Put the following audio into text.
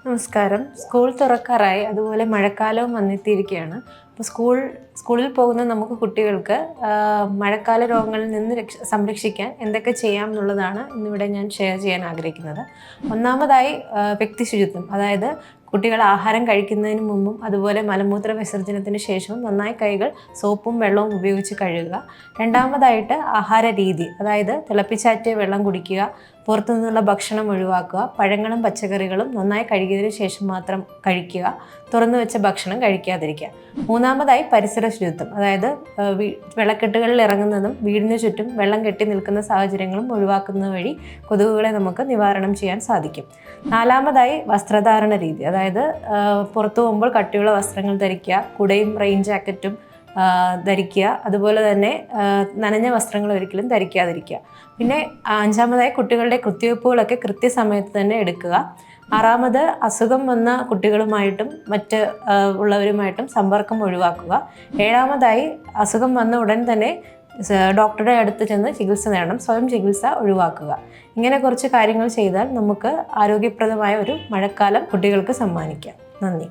നമസ്കാരം. സ്കൂൾ തുറക്കാറായി, അതുപോലെ മഴക്കാലവും വന്നെത്തിയിരിക്കുകയാണ്. അപ്പോൾ സ്കൂളിൽ പോകുന്ന നമുക്ക് കുട്ടികൾക്ക് മഴക്കാല രോഗങ്ങളിൽ നിന്ന് സംരക്ഷിക്കാൻ എന്തൊക്കെ ചെയ്യാം എന്നുള്ളതാണ് ഇന്നിവിടെ ഞാൻ ഷെയർ ചെയ്യാൻ ആഗ്രഹിക്കുന്നത്. ഒന്നാമതായി വ്യക്തി ശുചിത്വം, അതായത് കുട്ടികൾ ആഹാരം കഴിക്കുന്നതിന് മുമ്പും അതുപോലെ മലമൂത്ര വിസർജനത്തിന് ശേഷവും നന്നായി കൈകൾ സോപ്പും വെള്ളവും ഉപയോഗിച്ച് കഴുകുക. രണ്ടാമതായിട്ട് ആഹാര രീതി, അതായത് തിളപ്പിച്ചാറ്റിയ വെള്ളം കുടിക്കുക, പുറത്തു നിന്നുള്ള ഭക്ഷണം ഒഴിവാക്കുക, പഴങ്ങളും പച്ചക്കറികളും നന്നായി കഴുകിയതിനു ശേഷം മാത്രം കഴിക്കുക, തുറന്നു വെച്ച ഭക്ഷണം കഴിക്കാതിരിക്കുക. മൂന്നാമതായി പരിസര ശുചിത്വം, അതായത് വെള്ളക്കെട്ടുകളിൽ ഇറങ്ങുന്നതും വീടിന് ചുറ്റും വെള്ളം കെട്ടി നിൽക്കുന്ന സാഹചര്യങ്ങളും ഒഴിവാക്കുന്നത് വഴി കൊതുകുകളെ നമുക്ക് നിവാരണം ചെയ്യാൻ സാധിക്കും. നാലാമതായി വസ്ത്രധാരണ രീതി, അതായത് പുറത്തു പോകുമ്പോൾ കട്ടിയുള്ള വസ്ത്രങ്ങൾ ധരിക്കുക, കുടയും റെയിൻ ജാക്കറ്റും ധരിക്കുക, അതുപോലെ തന്നെ നനഞ്ഞ വസ്ത്രങ്ങൾ ഒരിക്കലും ധരിക്കാതിരിക്കുക. പിന്നെ അഞ്ചാമതായി കുട്ടികളുടെ കുത്തിവയ്പ്പുകളൊക്കെ കൃത്യസമയത്ത് തന്നെ എടുക്കുക. ആറാമത് അസുഖം വന്ന കുട്ടികളുമായിട്ടും മറ്റ് ഉള്ളവരുമായിട്ടും സമ്പർക്കം ഒഴിവാക്കുക. ഏഴാമതായി അസുഖം വന്ന ഉടൻ തന്നെ ഡോക്ടറുടെ അടുത്ത് ചെന്ന് ചികിത്സ നേടണം, സ്വയം ചികിത്സ ഒഴിവാക്കുക. ഇങ്ങനെ കുറച്ച് കാര്യങ്ങൾ ചെയ്താൽ നമുക്ക് ആരോഗ്യപ്രദമായ ഒരു മഴക്കാലം കുട്ടികൾക്ക് സമ്മാനിക്കാം. നന്ദി.